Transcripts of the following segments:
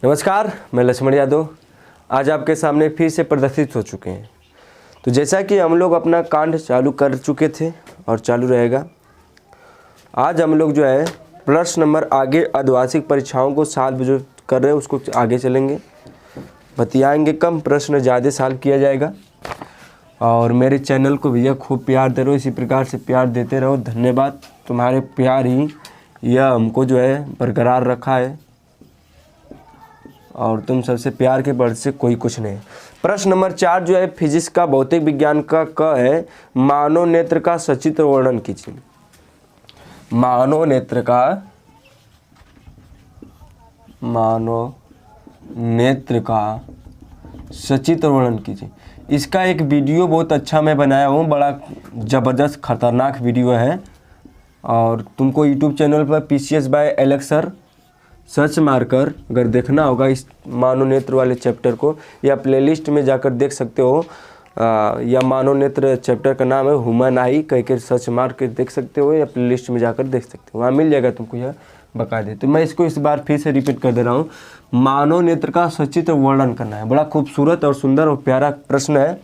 नमस्कार, मैं लक्ष्मण यादव आज आपके सामने फिर से प्रदर्शित हो चुके हैं। तो जैसा कि हम लोग अपना कांड चालू कर चुके थे और चालू रहेगा, आज हम लोग जो है प्रश्न नंबर आगे अर्धवार्षिक परीक्षाओं को सॉल्व जो कर रहे हैं उसको आगे चलेंगे, बतियाएंगे कम, प्रश्न ज़्यादा सॉल्व किया जाएगा। और मेरे चैनल को भैया खूब प्यार दे रहो, इसी प्रकार से प्यार देते रहो। धन्यवाद, तुम्हारे प्यार ही यह हमको जो है बरकरार रखा है और तुम सबसे प्यार के बढ़ से कोई कुछ नहीं। प्रश्न नंबर 4 जो है फिजिक्स का भौतिक विज्ञान का क है, मानव नेत्र का सचित्र वर्णन कीजिए। मानव नेत्र का सचित्र वर्णन कीजिए। इसका एक वीडियो बहुत अच्छा मैं बनाया हूँ, बड़ा ज़बरदस्त खतरनाक वीडियो है और तुमको यूट्यूब चैनल पर PCS by Alex sir search मारकर अगर देखना होगा इस मानव नेत्र वाले चैप्टर को, या प्लेलिस्ट में जाकर देख सकते हो। या मानव नेत्र चैप्टर का नाम है ह्यूमन आई, कह कर सर्च मार कर देख सकते हो, या प्लेलिस्ट में जाकर देख सकते हो, वहाँ मिल जाएगा तुमको यह बाकायदे। तो मैं इसको इस बार फिर से रिपीट कर दे रहा हूँ। मानव नेत्र का सचित्र वर्णन करना है। बड़ा खूबसूरत और सुंदर और प्यारा प्रश्न है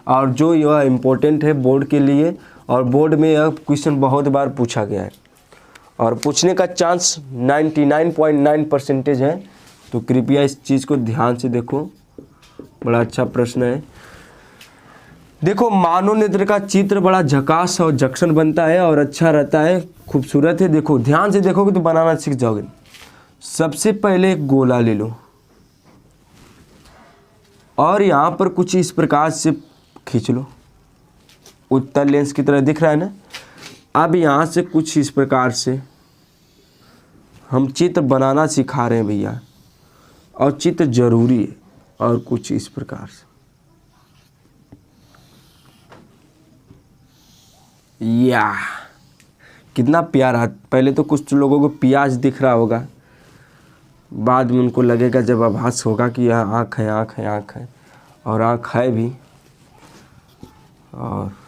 और जो यह इम्पोर्टेंट है बोर्ड के लिए, और बोर्ड में यह क्वेश्चन बहुत बार पूछा गया है और पूछने का चांस 99.9% है। तो कृपया इस चीज़ को ध्यान से देखो, बड़ा अच्छा प्रश्न है। देखो, मानव नेत्र का चित्र बड़ा झकास और जक्शन बनता है और अच्छा रहता है, खूबसूरत है। देखो ध्यान से देखोगे तो बनाना सीख जाओगे। सबसे पहले एक गोला ले लो और यहाँ पर कुछ इस प्रकार से खींच लो, उत्तल लेंस की तरह दिख रहा है ना। अब यहाँ से कुछ इस प्रकार से हम चित्र बनाना सिखा रहे हैं भैया, और चित्र जरूरी है। और कुछ इस प्रकार से, या कितना प्यारा। पहले तो कुछ लोगों को प्याज दिख रहा होगा, बाद में उनको लगेगा जब आभास होगा कि यह आँख है, आँख है, आँख है, और आँख है भी। और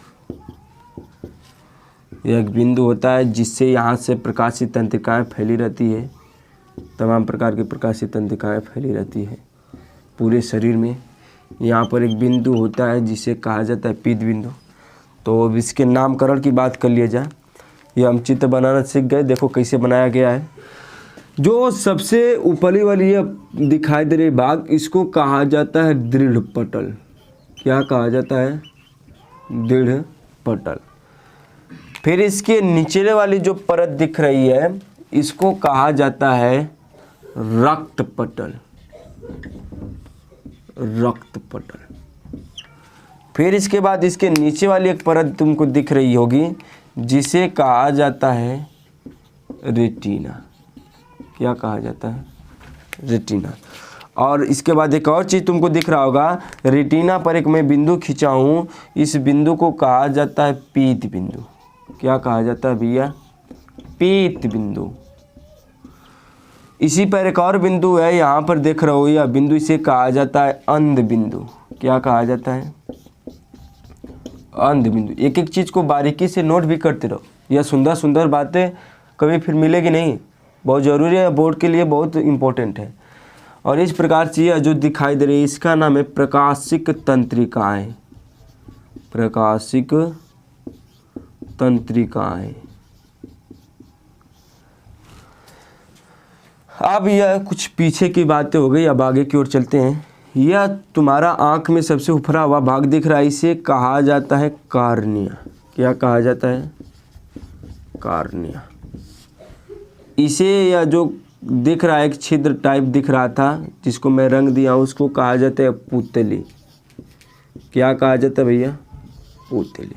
यह एक बिंदु होता है जिससे यहाँ से प्रकाशीय तंत्रिकाएँ फैली रहती है, तमाम प्रकार की प्रकाशीय तंत्रिकाएँ फैली रहती है पूरे शरीर में। यहाँ पर एक बिंदु होता है जिसे कहा जाता है पीत बिंदु। तो अब इसके नामकरण की बात कर लिया जाए। ये हम चित्र बनाना सीख गए, देखो कैसे बनाया गया है। जो सबसे ऊपरी वाली ये दिखाई दे रही भाग, इसको कहा जाता है दृढ़ पटल। क्या कहा जाता है? दृढ़ पटल। फिर इसके नीचे वाली जो परत दिख रही है, इसको कहा जाता है रक्त पटल। रक्त पटल। फिर इसके बाद इसके नीचे वाली एक परत तुमको दिख रही होगी जिसे कहा जाता है रेटिना। क्या कहा जाता है? रेटिना। और इसके बाद एक और चीज़ तुमको दिख रहा होगा, रेटिना पर एक मैं बिंदु खींचा हूँ, इस बिंदु को कहा जाता है पीत बिंदु। क्या कहा जाता है भैया? पीत बिंदु। इसी पर एक और बिंदु है, यहाँ पर देख रहे हो यह बिंदु, इसे कहा जाता है अंध बिंदु। क्या कहा जाता है? अंध बिंदु। एक एक चीज़ को बारीकी से नोट भी करते रहो, यह सुंदर सुंदर बातें कभी फिर मिलेगी नहीं, बहुत ज़रूरी है, बोर्ड के लिए बहुत इम्पोर्टेंट है। और इस प्रकार से यह जो दिखाई दे रही है इसका नाम है प्रकाशिक तंत्रिकाएँ। प्रकाशिक तंत्रिकाएँ। अब यह कुछ पीछे की बातें हो गई, अब आगे की ओर चलते हैं। यह तुम्हारा आँख में सबसे उभरा हुआ भाग दिख रहा है, इसे कहा जाता है कार्निया। क्या कहा जाता है? कार्निया। इसे यह जो दिख रहा है एक छिद्र टाइप दिख रहा था जिसको मैं रंग दिया, उसको कहा जाता है पुतली। क्या कहा जाता है भैया? पुतली।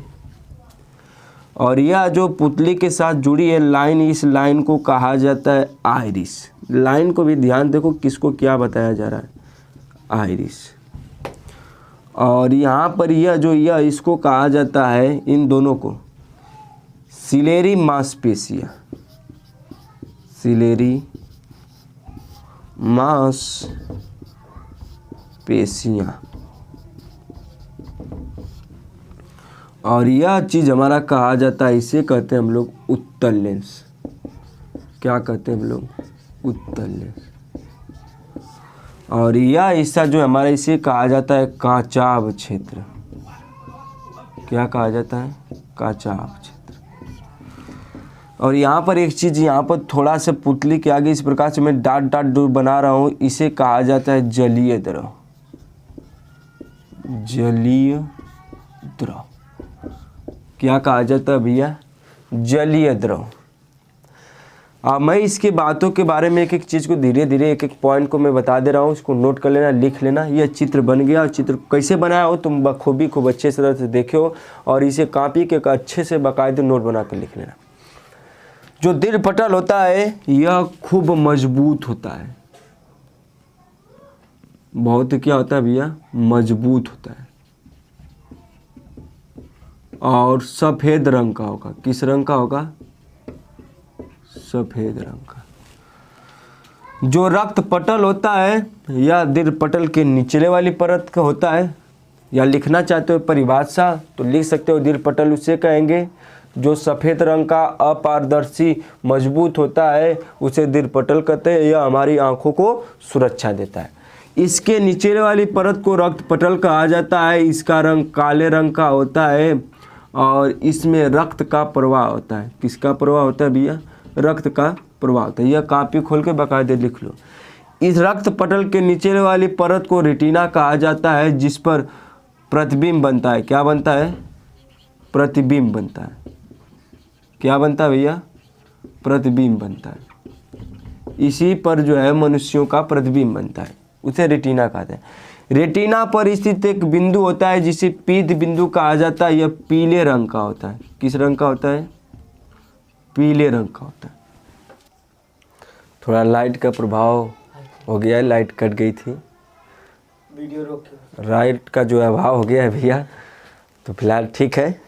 और यह जो पुतली के साथ जुड़ी है लाइन, इस लाइन को कहा जाता है आइरिस। लाइन को भी ध्यान देखो किसको क्या बताया जा रहा है, आइरिस। और यहाँ पर यह जो यह इसको कहा जाता है, इन दोनों को सिलेरी मांसपेशियाँ। सिलेरी मांसपेशियाँ। और यह चीज़ हमारा कहा जाता है, इसे कहते हैं हम लोग उत्तल लेंस। क्या कहते हैं हम लोग? उत्तल लेंस। और यह हिस्सा जो हमारा इसे कहा जाता है काचाभ क्षेत्र। क्या कहा जाता है? काचाभ क्षेत्र। और यहाँ पर एक चीज़, यहाँ पर थोड़ा सा पुतली के आगे इस प्रकार से मैं डॉट डॉट बना रहा हूँ, इसे कहा जाता है जलीय द्रव। जलीय द्रव क्या कहा जाता है भैया? जलीय द्रव। अब मैं इसके बातों के बारे में एक एक चीज़ को धीरे धीरे एक एक पॉइंट को मैं बता दे रहा हूँ, इसको नोट कर लेना, लिख लेना। यह चित्र बन गया, और चित्र कैसे बनाया हो तुम बखूबी खूब अच्छे से देखे हो, और इसे कॉपी के अच्छे से बाकायदे नोट बना कर लिख लेना। जो दीर्घ पटल होता है यह खूब मजबूत होता है, बहुत क्या होता है भैया? मजबूत होता है, और सफ़ेद रंग का होगा। किस रंग का होगा? सफ़ेद रंग का। जो रक्त पटल होता है या दीर्घ पटल के निचले वाली परत का होता है, या लिखना चाहते हो परिभाषा तो लिख सकते हो। दीर्घ पटल उसे कहेंगे जो सफ़ेद रंग का अपारदर्शी मजबूत होता है, उसे दीर्घ पटल कहते हैं। यह हमारी आंखों को सुरक्षा देता है। इसके नीचे वाली परत को रक्त पटल कहा जाता है। इसका रंग काले रंग का होता है, और इसमें रक्त का प्रवाह होता है। किसका प्रवाह होता है भैया? रक्त का प्रवाह होता है। यह कॉपी खोल के बाकायदे लिख लो। इस रक्त पटल के नीचे वाली परत को रेटिना कहा जाता है, जिस पर प्रतिबिंब बनता है। क्या बनता है? प्रतिबिंब बनता है। क्या बनता है भैया? प्रतिबिंब बनता है। इसी पर जो है मनुष्यों का प्रतिबिंब बनता है, उसे रेटिना कहते हैं। रेटिना पर स्थित एक बिंदु होता है जिसे पीत बिंदु कहा जाता है। यह पीले रंग का होता है। किस रंग का होता है? पीले रंग का होता है। थोड़ा लाइट का प्रभाव हो गया है, लाइट कट गई थी, वीडियो रोक, लाइट का जो अभाव हो गया है भैया, तो फिलहाल ठीक है,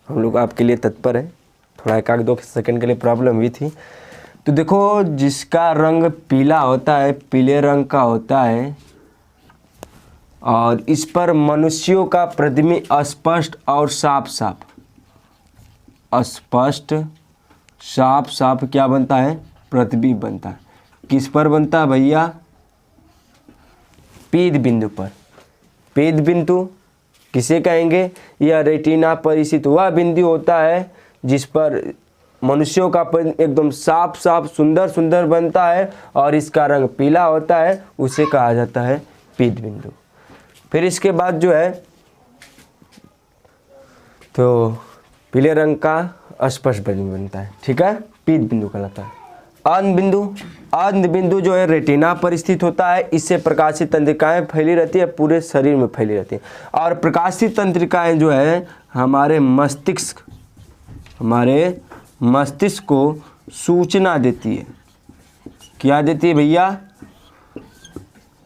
हम लोग आपके लिए तत्पर है। थोड़ा 1-2 सेकंड के लिए प्रॉब्लम हुई थी। तो देखो, जिसका रंग पीला होता है, पीले रंग का होता है, और इस पर मनुष्यों का प्रतिबिंब स्पष्ट और साफ साफ, स्पष्ट साफ साफ क्या बनता है? प्रतिबिंब बनता है। किस पर बनता है भैया? पीत बिंदु पर। पीत बिंदु किसे कहेंगे? यह रेटिना पर स्थित वह बिंदु होता है जिस पर मनुष्यों का एकदम साफ साफ सुंदर सुंदर बनता है, और इसका रंग पीला होता है, उसे कहा जाता है पीत बिंदु। फिर इसके बाद जो है तो पीले रंग का स्पष्ट बिंदु बनता है, ठीक है, पीत बिंदु कहलाता है। अंध बिंदु, अंध बिंदु जो है रेटिना पर स्थित होता है। इससे प्रकाशित तंत्रिकाएं फैली रहती है, पूरे शरीर में फैली रहती है, और प्रकाशित तंत्रिकाएं जो है हमारे मस्तिष्क को सूचना देती है। क्या देती है भैया?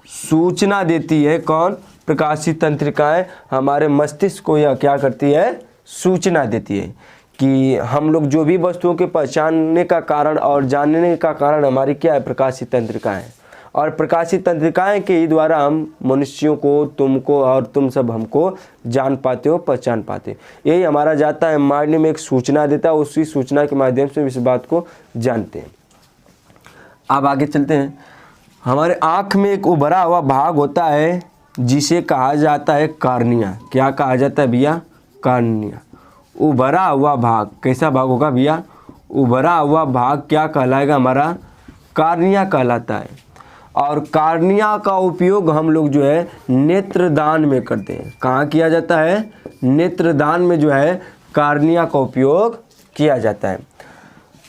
सूचना देती है। कौन? प्रकाशित तंत्रिकाएं हमारे मस्तिष्क को यह क्या करती है? सूचना देती है कि हम लोग जो भी वस्तुओं के पहचानने का कारण और जानने का कारण हमारी क्या है? प्रकाशित तंत्रिकाएं। और प्रकाशित तंत्रिकाएं के ही द्वारा हम मनुष्यों को, तुमको और तुम सब हमको जान पाते हो, पहचान पाते हो। यही हमारा जाता है माइंड में एक सूचना देता है, उसी सूचना के माध्यम से इस बात को जानते हैं। अब आगे चलते हैं। हमारे आँख में एक उभरा हुआ भाग होता है जिसे कहा जाता है कार्निया। क्या कहा जाता है भैया? कार्निया। उभरा हुआ भाग, कैसा भाग होगा भैया? उभरा हुआ भाग क्या कहलाएगा? हमारा कार्निया कहलाता है। और कार्निया का उपयोग हम लोग जो है नेत्रदान में करते हैं। कहाँ किया जाता है? नेत्रदान में जो है कार्निया का उपयोग किया जाता है।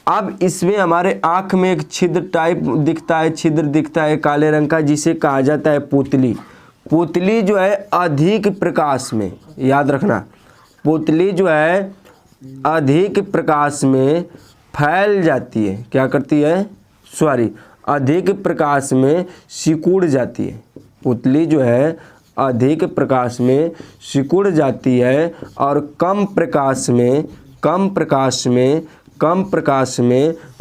अब इसमें हमारे आँख में एक छिद्र टाइप दिखता है, छिद्र दिखता है काले रंग का, जिसे कहा जाता है पुतली। पुतली जो है अधिक प्रकाश में, याद रखना, पुतली जो है अधिक प्रकाश में फैल जाती है। क्या करती है? अधिक प्रकाश में सिकुड़ जाती है। पुतली जो है अधिक प्रकाश में सिकुड़ जाती है, और कम प्रकाश में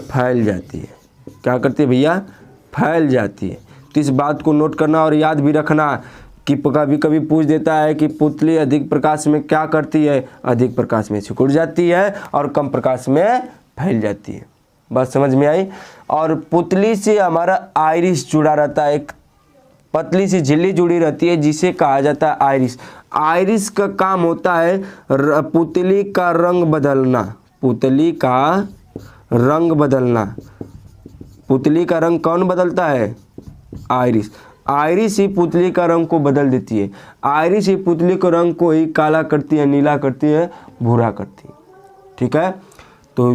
फैल जाती है। क्या करती है भैया? फैल जाती है। तो इस बात को नोट करना और याद भी रखना कि कभी कभी पूछ देता है कि पुतली अधिक प्रकाश में क्या करती है? अधिक प्रकाश में सिकुड़ जाती है और कम प्रकाश में फैल जाती है। बात समझ में आई? और पुतली से हमारा आइरिस जुड़ा रहता है, एक पतली सी झिल्ली जुड़ी रहती है जिसे कहा जाता है आइरिस। आइरिस का काम होता है पुतली का रंग बदलना। पुतली का रंग बदलना। पुतली का रंग कौन बदलता है? आइरिस। आइरिस ही पुतली का रंग को बदल देती है। आइरिस ही पुतली के रंग को ही काला करती है, नीला करती है, भूरा करती है। ठीक है, तो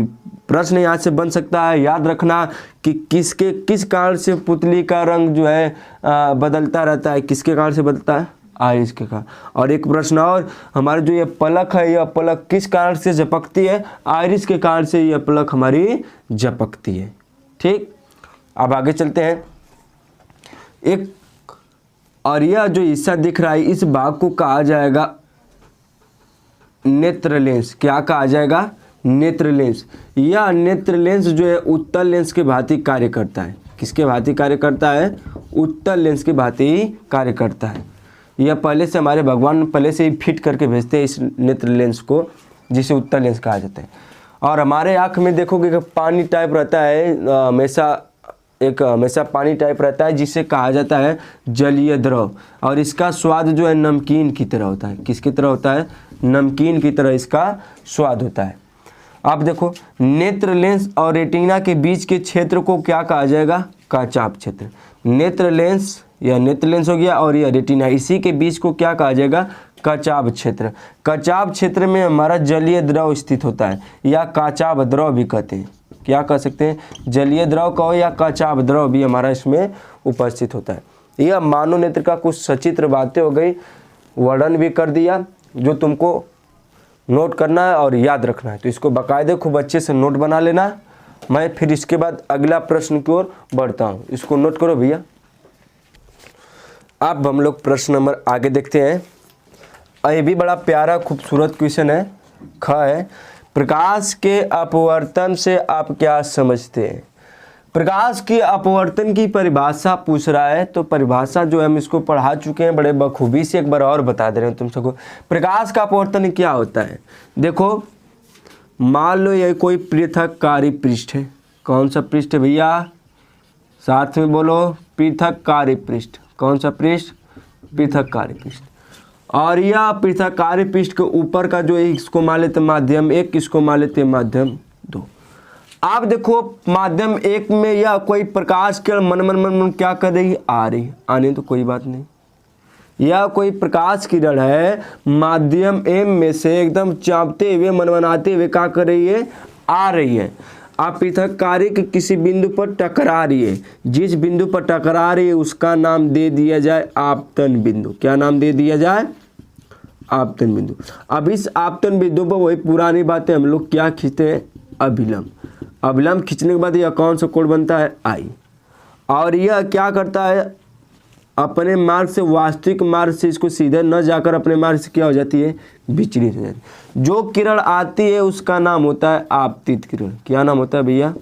प्रश्न यहाँ से बन सकता है, याद रखना कि किस कारण से पुतली का रंग जो है बदलता रहता है, किसके कारण से बदलता है? आइरिस के कारण। और एक प्रश्न और, हमारे जो ये पलक है, यह पलक किस कारण से झपकती है? आइरिस के कारण से यह पलक हमारी झपकती है। ठीक, अब आगे चलते हैं। एक और यह जो हिस्सा दिख रहा है, इस भाग को कहा जाएगा नेत्र लेंस। क्या कहा जाएगा? नेत्र लेंस। यह नेत्र लेंस जो है उत्तल लेंस के भांति कार्य करता है। किसके भांति कार्य करता है? उत्तल लेंस के भांति कार्य करता है। यह पहले से हमारे भगवान पहले से ही फिट करके भेजते हैं इस नेत्र लेंस को, जिसे उत्तल लेंस कहा जाता है। और हमारे आँख में देखोगे कि पानी टाइप रहता है, हमेशा पानी टाइप रहता है, जिसे कहा जाता है जलीय द्रव। और इसका स्वाद जो है नमकीन की तरह होता है। किसकी तरह होता है? नमकीन की तरह इसका स्वाद होता है। आप देखो, नेत्र लेंस और रेटिना के बीच के क्षेत्र को क्या कहा जाएगा? काचाप क्षेत्र। नेत्र लेंस, यह नेत्र लेंस हो गया, और यह रेटिना, इसी के बीच को क्या कहा जाएगा? काचाप क्षेत्र। काचाप क्षेत्र में हमारा जलीय द्रव स्थित होता है, या काचाप द्रव भी कहते हैं। क्या कह सकते हैं? जलीय द्रव कहो या काचाप द्रव भी हमारा इसमें उपस्थित होता है। यह मानव नेत्र का कुछ सचित्र बातें हो गई, वर्णन भी कर दिया, जो तुमको नोट करना है और याद रखना है। तो इसको बाकायदे खूब अच्छे से नोट बना लेना। मैं फिर इसके बाद अगला प्रश्न की ओर बढ़ता हूँ, इसको नोट करो भैया। अब हम लोग प्रश्न नंबर आगे देखते हैं। ये भी बड़ा प्यारा खूबसूरत क्वेश्चन है। ख है, प्रकाश के अपवर्तन से आप क्या समझते हैं? प्रकाश के अपवर्तन की परिभाषा पूछ रहा है। तो परिभाषा जो है हम इसको पढ़ा चुके हैं बड़े बखूबी से, एक बार और बता दे रहे हैं तुम सबको। प्रकाश का अपवर्तन क्या होता है? देखो, मान लो ये कोई पृथककारी पृष्ठ है। कौन सा पृष्ठ है भैया? साथ में बोलो, पृथककारी पृष्ठ। कौन सा पृष्ठ? पृथककारी पृष्ठ। और यह पृथककारी पृष्ठ के ऊपर का जो इसको मान लेते माध्यम 1, इसको मान लेते माध्यम 2। आप देखो, माध्यम 1 में यह कोई प्रकाश किरण मन क्या कर रही है? आ रही है। आने तो कोई बात नहीं, यह कोई प्रकाश किरण है, माध्यम M में से एकदम चाँपते हुए मनमनाते हुए क्या कर रही है? आ रही है। आप पृथककारी के किसी बिंदु पर टकरा रही है। जिस बिंदु पर टकरा रही है उसका नाम दे दिया जाए आपतन बिंदु। क्या नाम दे दिया जाए? आपतन बिंदु। अब इस आपतन बिंदु पर वही पुरानी बातें हम लोग क्या खींचते हैं? अभिलंब। अभिलंब खींचने के बाद यह कौन सा कोण बनता है? आई। और यह क्या करता है? अपने मार्ग से, वास्तविक मार्ग से इसको सीधे न जाकर अपने मार्ग से क्या हो जाती है? विचलित हो जाती है। जो किरण आती है उसका नाम होता है आपतित किरण। क्या नाम होता है भैया?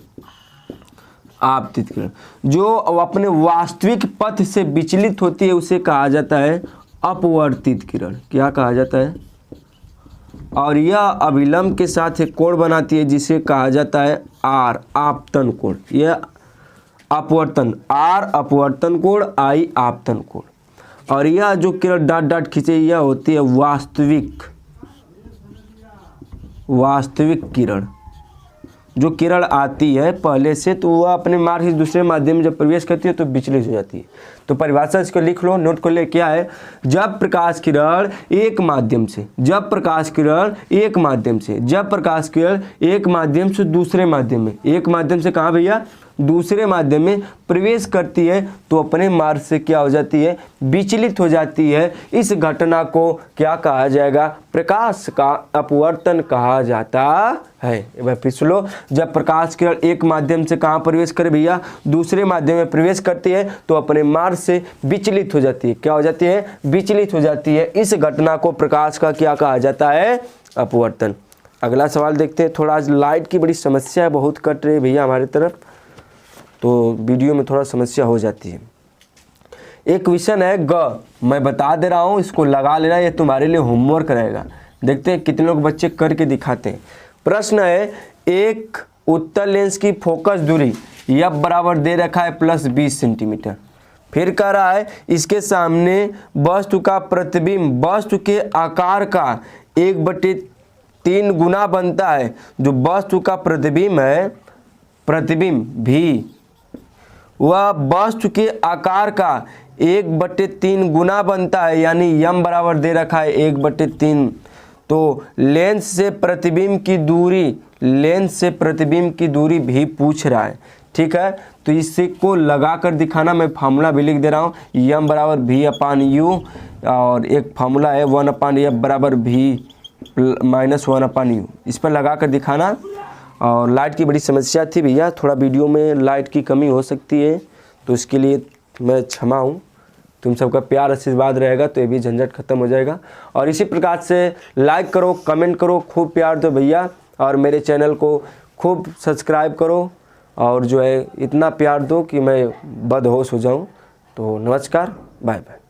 आपतित किरण। जो अपने वास्तविक पथ से विचलित होती है उसे कहा जाता है अपवर्तित किरण। क्या कहा जाता है? और यह अभिलंब के साथ एक कोण बनाती है जिसे कहा जाता है आर, आपतन कोण। यह अपवर्तन, आर अपवर्तन कोण, आई आपतन कोण। और यह जो किरण डॉट डॉट खींचे, यह होती है वास्तविक किरण। जो किरण आती है पहले से, तो वह अपने मार्ग से दूसरे माध्यम में जब प्रवेश करती है तो विचलित हो जाती है। तो परिभाषा इसको लिख लो, नोट कर ले। क्या है? जब प्रकाश किरण एक माध्यम से, जब प्रकाश किरण एक माध्यम से, जब प्रकाश किरण एक माध्यम से दूसरे माध्यम में, एक माध्यम से कहाँ भैया? दूसरे माध्यम में प्रवेश करती है तो अपने मार्ग से क्या हो जाती है? विचलित हो जाती है। इस घटना को क्या कहा जाएगा? प्रकाश का अपवर्तन कहा जाता है। एक बार फिर सुन लो, जब प्रकाश किरण एक माध्यम से कहाँ प्रवेश करे भैया? दूसरे माध्यम में प्रवेश करती है तो अपने मार्ग से विचलित हो जाती है। क्या हो जाती है? विचलित हो जाती है। इस घटना को प्रकाश का क्या कहा जाता है? अपवर्तन। अगला सवाल देखते हैं। थोड़ा आज लाइट की बड़ी समस्या है, बहुत कट रही है भैया हमारी तरफ, तो वीडियो में थोड़ा समस्या हो जाती है। एक क्वेश्चन है ग, मैं बता दे रहा हूँ, इसको लगा लेना, ये तुम्हारे लिए होमवर्क रहेगा। देखते हैं कितने लोग बच्चे करके दिखाते हैं। प्रश्न है, एक उत्तल लेंस की फोकस दूरी F बराबर दे रखा है +20 सेंटीमीटर। फिर कह रहा है इसके सामने वस्तु का प्रतिबिंब वस्तु के आकार का 1/3 गुना बनता है। जो वस्तु का प्रतिबिंब है, प्रतिबिंब भी, वह वस्तु के आकार का 1/3 गुना बनता है, यानी यम बराबर दे रखा है 1/3। तो लेंस से प्रतिबिंब की दूरी, लेंस से प्रतिबिंब की दूरी भी पूछ रहा है। ठीक है, तो इसी को लगा कर दिखाना, मैं फार्मूला भी लिख दे रहा हूँ, यम बराबर v/u, और एक फार्मूला है 1/f बराबर v - 1/u। इस पर लगा कर दिखाना। और लाइट की बड़ी समस्या थी भैया, थोड़ा वीडियो में लाइट की कमी हो सकती है, तो इसके लिए मैं क्षमा हूँ। तुम सबका प्यार आशीर्वाद रहेगा तो ये भी झंझट खत्म हो जाएगा। और इसी प्रकार से लाइक करो, कमेंट करो, खूब प्यार दो भैया, और मेरे चैनल को खूब सब्सक्राइब करो, और जो है इतना प्यार दो कि मैं बदहोश हो जाऊं। तो नमस्कार, बाय बाय।